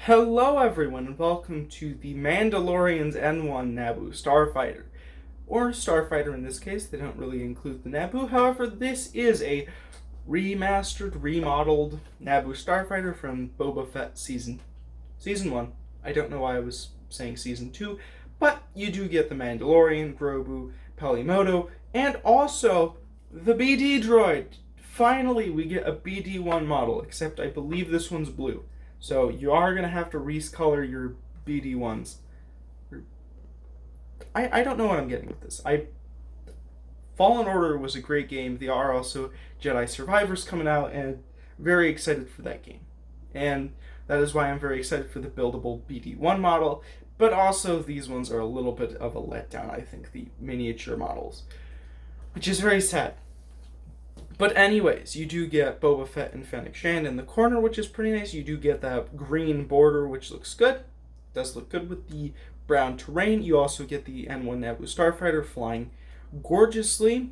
Hello everyone and welcome to the Mandalorian's N-1 Naboo Starfighter. Or Starfighter in this case, they don't really include the Naboo. However, this is a remastered, remodeled Naboo Starfighter from Boba Fett Season 1. I don't know why I was saying Season 2, but you do get the Mandalorian, Grogu, Pelimoto, and also the BD Droid. Finally, we get a BD1 model, except I believe this one's blue. So you are going to have to recolor your BD1s. I don't know what I'm getting with this. Fallen Order was a great game. There are also Jedi Survivors coming out, and very excited for that game. And that is why I'm very excited for the buildable BD1 model, but also these ones are a little bit of a letdown, I think, the miniature models, which is very sad. But anyways, you do get Boba Fett and Fennec Shand in the corner, which is pretty nice. You do get that green border, which looks good. It does look good with the brown terrain. You also get the N-1 Naboo Starfighter flying gorgeously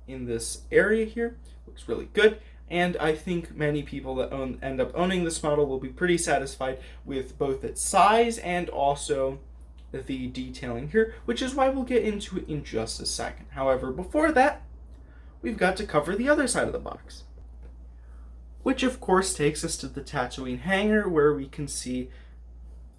in this area here. Looks really good. And I think many people that end up owning this model will be pretty satisfied with both its size and also the detailing here, which is why we'll get into it in just a second. However, before that, we've got to cover the other side of the box, which of course takes us to the Tatooine hangar, where we can see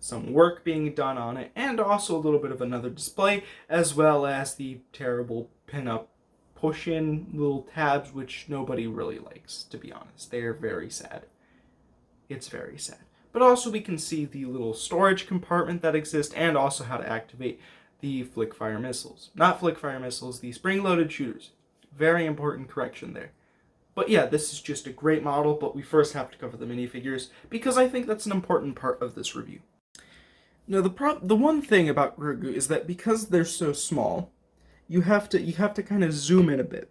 some work being done on it, and also a little bit of another display, as well as the terrible pin-up push-in little tabs, which nobody really likes, to be honest. They're very sad. It's very sad. But also we can see the little storage compartment that exists, and also how to activate the flick-fire missiles. Not flick-fire missiles, the spring-loaded shooters. Very important correction there. But yeah, this is just a great model, but we first have to cover the minifigures, because I think that's an important part of this review. Now, the one thing about Grogu is that because they're so small, you have to kind of zoom in a bit.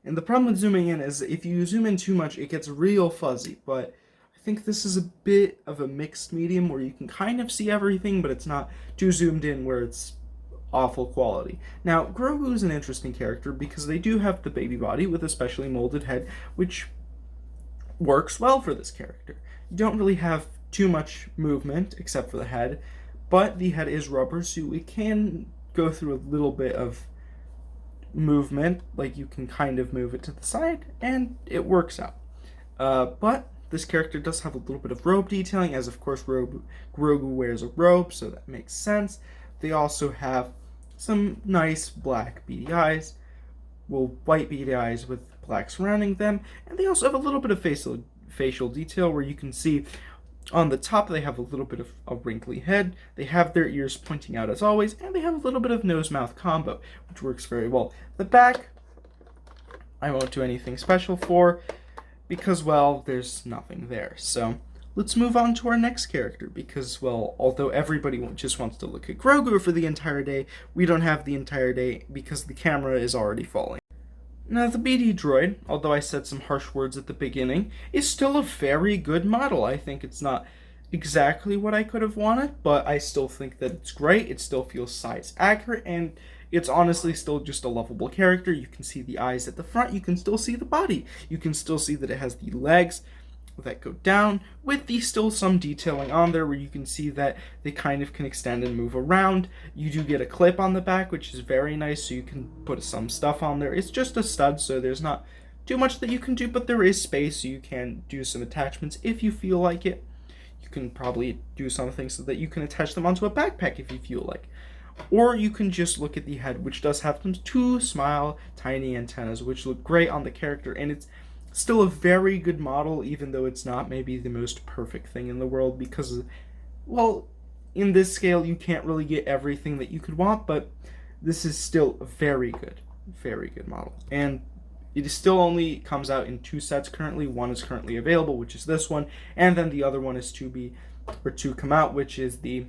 And the problem with zooming in is if you zoom in too much, it gets real fuzzy, but I think this is a bit of a mixed medium where you can kind of see everything, but it's not too zoomed in where it's awful quality. Now, Grogu is an interesting character because they do have the baby body with a specially molded head, which works well for this character. You don't really have too much movement except for the head, but the head is rubber, so it can go through a little bit of movement, like you can kind of move it to the side, and it works out. But this character does have a little bit of robe detailing, as of course Grogu wears a robe, so that makes sense. They also have some nice black beady eyes, well, white beady eyes with black surrounding them, and they also have a little bit of facial detail where you can see on the top they have a little bit of a wrinkly head, they have their ears pointing out as always, and they have a little bit of nose-mouth combo, which works very well. The back, I won't do anything special for, because, well, there's nothing there, so let's move on to our next character, because, well, although everybody just wants to look at Grogu for the entire day, we don't have the entire day because the camera is already falling. Now, the BD Droid, although I said some harsh words at the beginning, is still a very good model. I think it's not exactly what I could have wanted, but I still think that it's great. It still feels size accurate, and it's honestly still just a lovable character. You can see the eyes at the front. You can still see the body. You can still see that it has the legs that go down, with still some detailing on there where you can see that they kind of can extend and move around. You do get a clip on the back, which is very nice, so you can put some stuff on there. It's just a stud, so there's not too much that you can do, but there is space, so you can do some attachments if you feel like it. You can probably do something so that you can attach them onto a backpack if you feel like. Or you can just look at the head, which does have some two small, tiny antennas, which look great on the character, and it's still a very good model, even though it's not maybe the most perfect thing in the world, because, well, in this scale you can't really get everything that you could want, but this is still a very good model. And it still only comes out in 2 sets currently. One is currently available, which is this one, and then the other one is to come out, which is the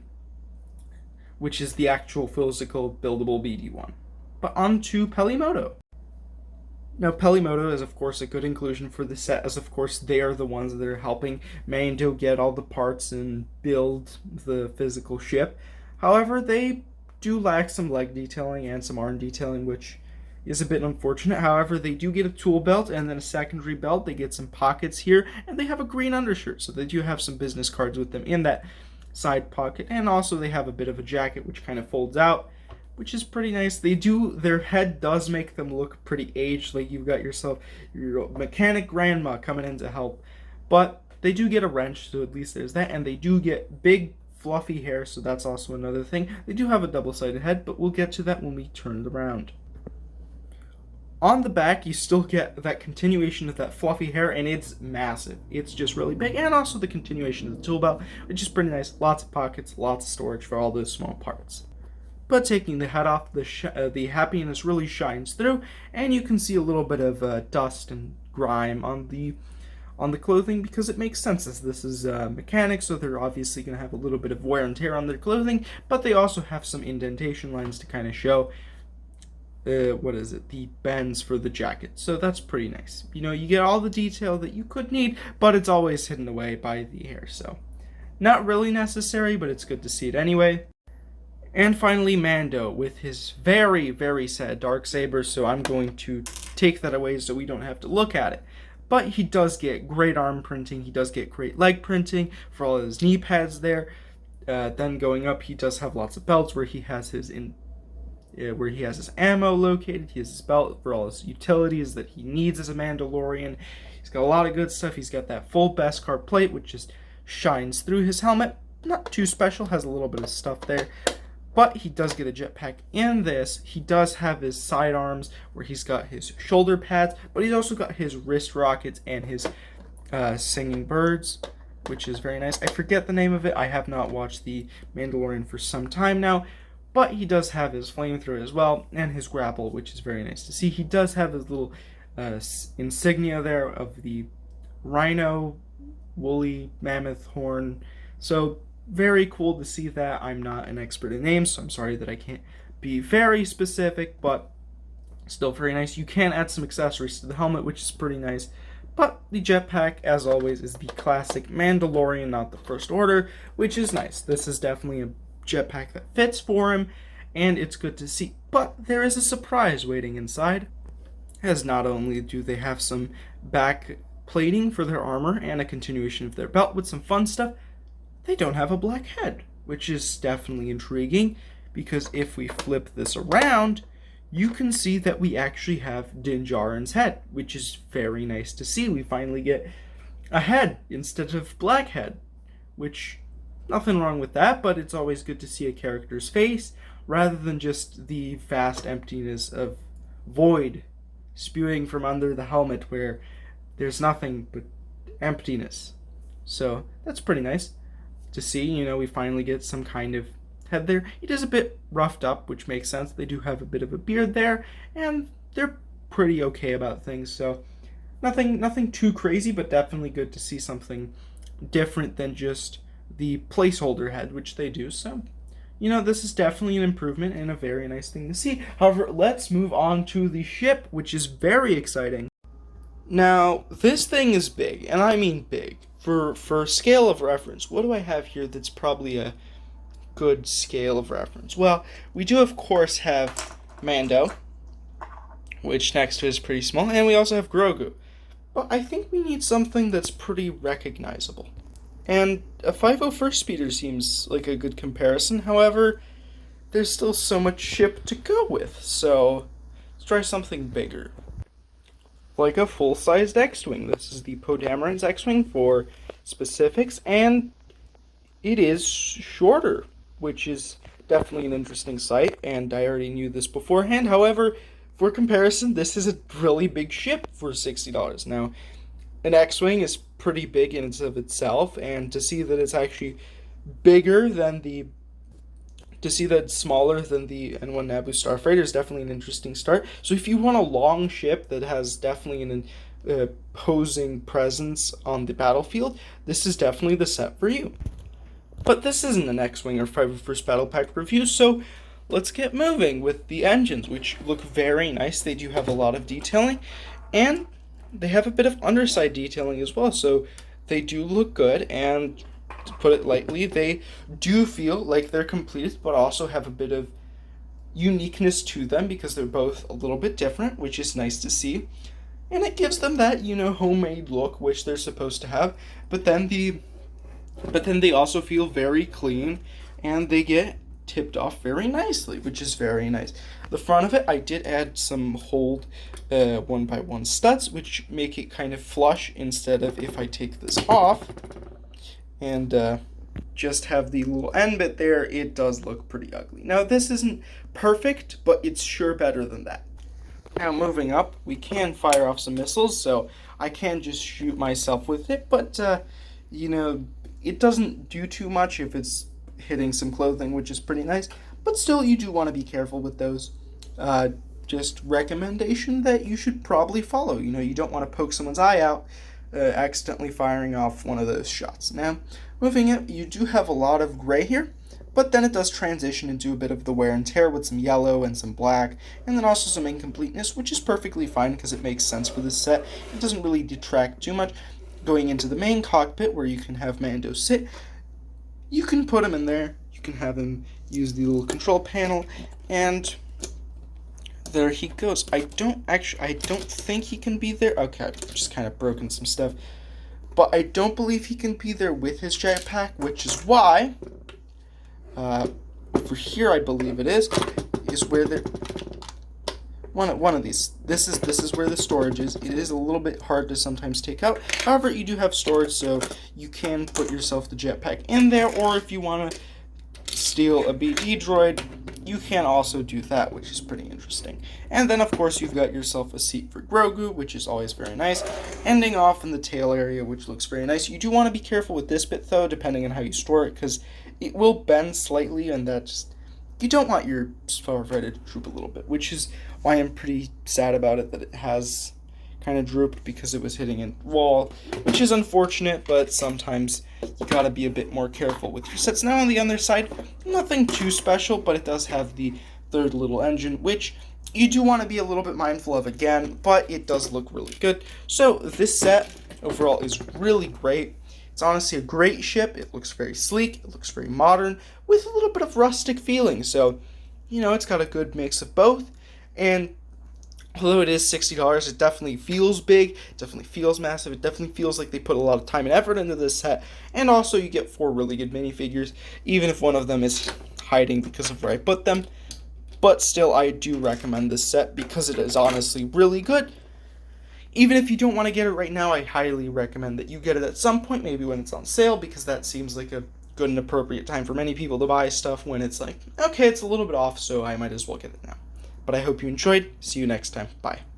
actual physical buildable BD one. But on to Pelimoto. Now, Pelimoto is, of course, a good inclusion for the set, as, of course, they are the ones that are helping Mando get all the parts and build the physical ship. However, they do lack some leg detailing and some arm detailing, which is a bit unfortunate. However, they do get a tool belt and then a secondary belt. They get some pockets here, and they have a green undershirt, so they do have some business cards with them in that side pocket. And also they have a bit of a jacket which kind of folds out, which is pretty nice. Their head does make them look pretty aged, like you've got yourself your mechanic grandma coming in to help. But they do get a wrench, so at least there's that, and they do get big fluffy hair, so that's also another thing. They do have a double-sided head, but we'll get to that when we turn it around. On the back, you still get that continuation of that fluffy hair, and it's massive. It's just really big, and also the continuation of the tool belt, which is pretty nice. Lots of pockets, lots of storage for all those small parts. But taking the head off, the happiness really shines through, and you can see a little bit of dust and grime on the clothing, because it makes sense, as this is mechanics, so they're obviously going to have a little bit of wear and tear on their clothing, but they also have some indentation lines to kind of show the bends for the jacket. So that's pretty nice. You get all the detail that you could need, but it's always hidden away by the hair, so not really necessary, but it's good to see it anyway. And finally, Mando with his very, very sad darksaber, so I'm going to take that away so we don't have to look at it. But he does get great arm printing, he does get great leg printing for all his knee pads there. Then going up, he does have lots of belts where he has his ammo located. He has his belt for all his utilities that he needs as a Mandalorian. He's got a lot of good stuff. He's got that full Beskar plate, which just shines through his helmet. Not too special, has a little bit of stuff there. But he does get a jetpack in this. He does have his sidearms where he's got his shoulder pads, but he's also got his wrist rockets and his singing birds, which is very nice. I forget the name of it. I have not watched The Mandalorian for some time now, but he does have his flamethrower as well and his grapple, which is very nice to see. He does have his little insignia there of the rhino, woolly mammoth horn. So very cool to see that. I'm not an expert in names, so I'm sorry that I can't be very specific, but still very nice. You can add some accessories to the helmet, which is pretty nice. But the jetpack, as always, is the classic Mandalorian, not the First Order, which is nice. This is definitely a jetpack that fits for him, and it's good to see. But there is a surprise waiting inside, as not only do they have some back plating for their armor and a continuation of their belt with some fun stuff, they don't have a black head, which is definitely intriguing, because if we flip this around, you can see that we actually have Din Djarin's head, which is very nice to see. We finally get a head instead of black head, which, nothing wrong with that, but it's always good to see a character's face, rather than just the vast emptiness of void spewing from under the helmet where there's nothing but emptiness. So that's pretty nice to see. We finally get some kind of head there. It is a bit roughed up, which makes sense. They do have a bit of a beard there, and they're pretty okay about things, so nothing too crazy, but definitely good to see something different than just the placeholder head, which they do. So this is definitely an improvement and a very nice thing to see. However, let's move on to the ship, which is very exciting. Now, this thing is big, and I mean big. For scale of reference, what do I have here that's probably a good scale of reference? Well, we do, of course, have Mando, which next to is pretty small, and we also have Grogu. But I think we need something that's pretty recognizable. And a 501st Speeder seems like a good comparison. However, there's still so much ship to go with, so let's try something bigger. Like a full-sized X-Wing. This is the Poe Dameron's X-Wing for specifics, and it is shorter, which is definitely an interesting sight, and I already knew this beforehand. However, for comparison, this is a really big ship for $60. Now, an X-Wing is pretty big in and of itself, and to see that it's actually bigger than smaller than the N-1 Naboo Starfighter is definitely an interesting start. So if you want a long ship that has definitely an imposing presence on the battlefield, this is definitely the set for you. But this isn't an X-Wing or 501st Battle Pack review, so let's get moving with the engines, which look very nice. They do have a lot of detailing, and they have a bit of underside detailing as well, so they do look good, and to put it lightly, they do feel like they're completed, but also have a bit of uniqueness to them because they're both a little bit different, which is nice to see. And it gives them that, homemade look which they're supposed to have. But then they also feel very clean, and they get tipped off very nicely, which is very nice. The front of it, I did add some hold 1x1 studs, which make it kind of flush instead of if I take this off and just have the little end bit there, it does look pretty ugly. Now, this isn't perfect, but it's sure better than that. Now, moving up, we can fire off some missiles, so I can just shoot myself with it, but, it doesn't do too much if it's hitting some clothing, which is pretty nice, but still, you do want to be careful with those. Just recommendation that you should probably follow. You don't want to poke someone's eye out, accidentally firing off one of those shots. Now, moving it, you do have a lot of gray here, but then it does transition into a bit of the wear and tear with some yellow and some black, and then also some incompleteness, which is perfectly fine because it makes sense for this set. It doesn't really detract too much. Going into the main cockpit where you can have Mando sit, you can put him in there. You can have him use the little control panel, and there he goes. I don't think he can be there. Okay, I've just kind of broken some stuff. But I don't believe he can be there with his jetpack, which is why, over here I believe it is where the one of these. This is where the storage is. It is a little bit hard to sometimes take out. However, you do have storage, so you can put yourself the jetpack in there, or if you want to steal a BD droid, you can also do that, which is pretty interesting. And then, of course, you've got yourself a seat for Grogu, which is always very nice, ending off in the tail area, which looks very nice. You do want to be careful with this bit, though, depending on how you store it, because it will bend slightly, and that just... You don't want your Starfighter to droop a little bit, which is why I'm pretty sad about it, that it has kind of drooped because it was hitting a wall, which is unfortunate, but sometimes you gotta be a bit more careful with your sets. Now on the other side, nothing too special, but it does have the third little engine, which you do want to be a little bit mindful of again, but it does look really good. So this set overall is really great. It's honestly a great ship. It looks very sleek, it looks very modern, with a little bit of rustic feeling. So, it's got a good mix of both, and although it is $60, it definitely feels big, it definitely feels massive, it definitely feels like they put a lot of time and effort into this set, and also you get 4 really good minifigures, even if one of them is hiding because of where I put them. But still, I do recommend this set because it is honestly really good. Even if you don't want to get it right now, I highly recommend that you get it at some point, maybe when it's on sale, because that seems like a good and appropriate time for many people to buy stuff when it's like, okay, it's a little bit off, so I might as well get it now. But I hope you enjoyed. See you next time. Bye.